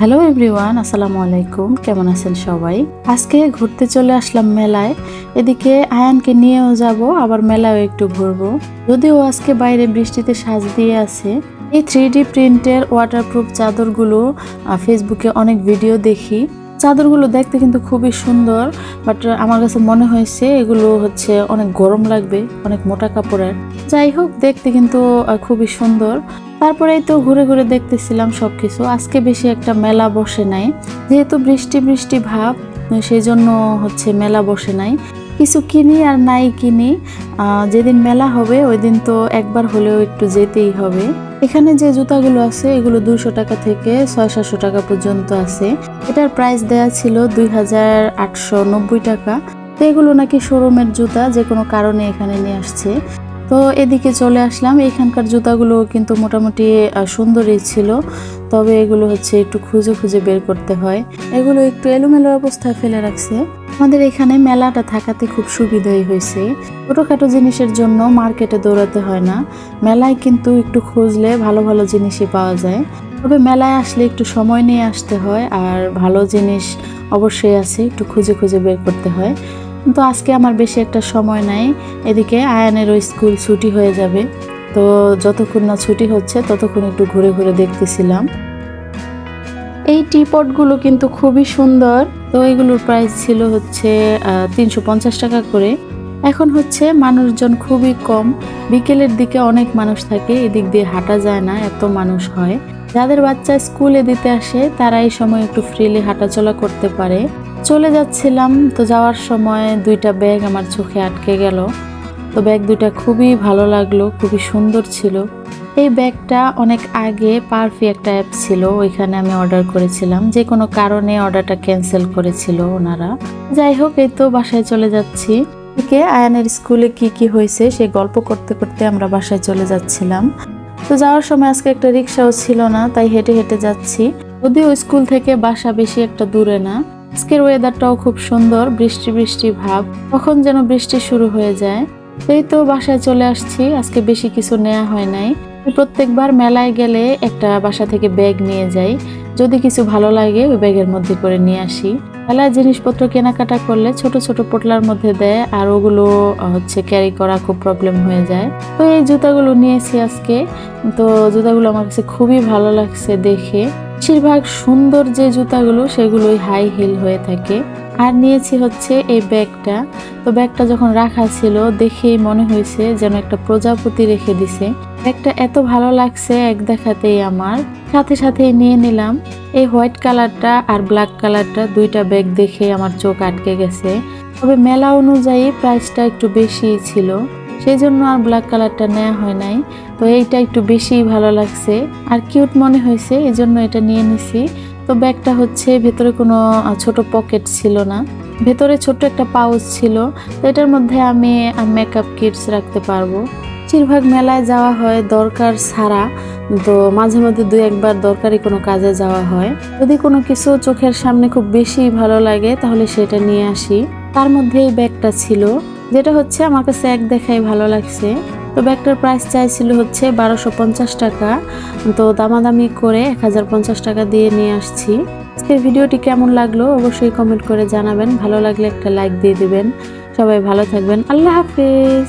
Hello everyone, আসসালামু আলাইকুম। কেমন আছেন সবাই? আজকে ঘুরতে চলে আসলাম মেলায়। এদিকে আয়ানকে নিয়েও যাব, আবার মেলায়ও একটু ঘুরবো। যদিও আজকে বাইরে বৃষ্টিতে সাজ দিয়ে আছে। এই 3D প্রিন্টের ওয়াটারপ্রুফ চাদরগুলো ফেসবুকে অনেক ভিডিও দেখি। চাদরগুলো দেখতে কিন্তু খুবই সুন্দর, বাট আমার কাছে মনে হয়েছে এগুলো হচ্ছে অনেক গরম লাগবে, অনেক মোটা কাপড়ের। যাই হোক, দেখতে কিন্তু খুবই সুন্দর। তারপরেই তো ঘুরে ঘুরে দেখতেছিলাম সবকিছু। আজকে বেশি একটা মেলা বসে নাই, যেহেতু বৃষ্টি বৃষ্টি ভাব, সেই জন্য হচ্ছে মেলা বসে নাই। কিছু কিনি আর নাই কিনি, যেদিন মেলা হবে ওই দিন তো একবার হলেও একটু যেতেই হবে। এখানে যে জুতাগুলো আছে এগুলো 200 টাকা থেকে 600-700 টাকা পর্যন্ত আছে। এটার প্রাইস দেয়া ছিল 2890 টাকা। তো এগুলো নাকি শোরুমের জুতা, যে কোনো কারণে এখানে নিয়ে আসছে। তো এদিকে চলে আসলাম। এখানকার জুতাগুলো কিন্তু মোটামুটি সুন্দরই ছিল, তবে এগুলো হচ্ছে একটু খুঁজে খুঁজে বের করতে হয়। এগুলো একটু এলোমেলো অবস্থায় ফেলে রাখছে। আমাদের এখানে মেলাটা থাকাতে খুব সুবিধাই হয়েছে। ছোটোখাটো জিনিসের জন্য মার্কেটে দৌড়াতে হয় না, মেলায় কিন্তু একটু খুঁজলে ভালো ভালো জিনিসই পাওয়া যায়। তবে মেলায় আসলে একটু সময় নিয়ে আসতে হয়, আর ভালো জিনিস অবশ্যই আছে, একটু খুঁজে খুঁজে বের করতে হয়। কিন্তু আজকে আমার বেশি একটা সময় নাই। এদিকে আয়ানেরও স্কুল ছুটি হয়ে যাবে, তো যতক্ষণ না ছুটি হচ্ছে ততক্ষণ একটু ঘুরে ঘুরে দেখতেছিলাম। এই টিপটগুলো কিন্তু খুবই সুন্দর। তো এগুলোর প্রাইস ছিল হচ্ছে 350 টাকা করে। এখন হচ্ছে মানুষজন খুবই কম, বিকেলের দিকে অনেক মানুষ থাকে, এদিক দিয়ে হাঁটা যায় না, এত মানুষ হয়। যাদের বাচ্চা স্কুলে দিতে আসে তারা এই সময় একটু ফ্রিলি হাঁটাচলা করতে পারে। চলে যাচ্ছিলাম, তো যাওয়ার সময় দুইটা ব্যাগ আমার চোখে আটকে গেল। তো ব্যাগ দুইটা খুবই ভালো লাগলো, খুবই সুন্দর ছিল। এই ব্যাগটা অনেক আগে পারফি একটা অ্যাপ ছিল, ওইখানে আমি অর্ডার করেছিলাম। যে কোনো কারণে অর্ডারটা ক্যান্সেল করেছিল ওনারা। যাই হোক, এই তো বাসায় চলে যাচ্ছি। এদিকে আয়ানের স্কুলে কি কি হয়েছে সে গল্প করতে করতে আমরা বাসায় চলে যাচ্ছিলাম। তো যাওয়ার সময় আজকে একটা রিক্সাও ছিল না, তাই হেঁটে হেঁটে যাচ্ছি। যদিও স্কুল থেকে বাসা বেশি একটা দূরে না। আজকের ওয়েদারটাও খুব সুন্দর, বৃষ্টি বৃষ্টি ভাব, কখন যেন বৃষ্টি শুরু হয়ে যায়। এই তো বাসায় চলে আসছি। আজকে বেশি কিছু নেওয়া হয় নাই। প্রত্যেকবার মেলায় গেলে একটা বাসা থেকে ব্যাগ নিয়ে যাই, যদি কিছু ভালো লাগে ওই ব্যাগের মধ্যে করে নিয়ে আসি। মেলায় জিনিসপত্র কেনাকাটা করলে ছোট ছোট পোটলার মধ্যে দেয়, আর ওগুলো হচ্ছে ক্যারি করা খুব প্রবলেম হয়ে যায়। তো এই জুতাগুলো নিয়েছি আজকে। তো জুতাগুলো আমার কাছে খুবই ভালো লাগছে দেখে। বেশিরভাগ সুন্দর যে জুতাগুলো সেগুলোই হাই হিল হয়ে থাকে। আর নিয়েছি হচ্ছে এই ব্যাগটা। তো ব্যাগটা যখন রাখা ছিল দেখেই মনে হয়েছে যেন একটা প্রজাপতি রেখে দিছে। ব্যাগটা এত ভালো লাগছে এক দেখাতেই আমার, সাথে সাথেই নিয়ে নিলাম। এই হোয়াইট কালারটা আর ব্ল্যাক কালারটা, দুইটা ব্যাগ দেখে আমার চোখ আটকে গেছে। তবে মেলা অনুযায়ী প্রাইসটা একটু বেশিই ছিল, সেই জন্য আর ব্ল্যাক কালারটা নেওয়া হয় নাই। তো এইটা একটু বেশিই ভালো লাগছে আর কিউট মনে হয়েছে, এই জন্য এটা নিয়ে নিছি। তো ব্যাগটা হচ্ছে ভেতরে কোনো ছোট পকেট ছিল না, ভেতরে ছোট্ট একটা পাউচ ছিল। তো এটার মধ্যে আমি মেকআপ কিটস রাখতে পারবো। বেশিরভাগ মেলায় যাওয়া হয় দরকার ছাড়া, তো মাঝে মধ্যে 2-1 বার দরকারি কোনো কাজে যাওয়া হয়। যদি কোনো কিছু চোখের সামনে খুব বেশি ভালো লাগে তাহলে সেটা নিয়ে আসি। তার মধ্যে এই ব্যাগটা ছিল, যেটা হচ্ছে আমার কাছে এক দেখায় ভালো লাগছে। তো ব্যাগটার প্রাইস চাইছিল হচ্ছে 1250 টাকা। তো দামাদামি করে 1050 টাকা দিয়ে নিয়ে আসছি। আজকের ভিডিওটি কেমন লাগলো অবশ্যই কমেন্ট করে জানাবেন। ভালো লাগলে একটা লাইক দিয়ে দিবেন। সবাই ভালো থাকবেন। আল্লাহ হাফেজ।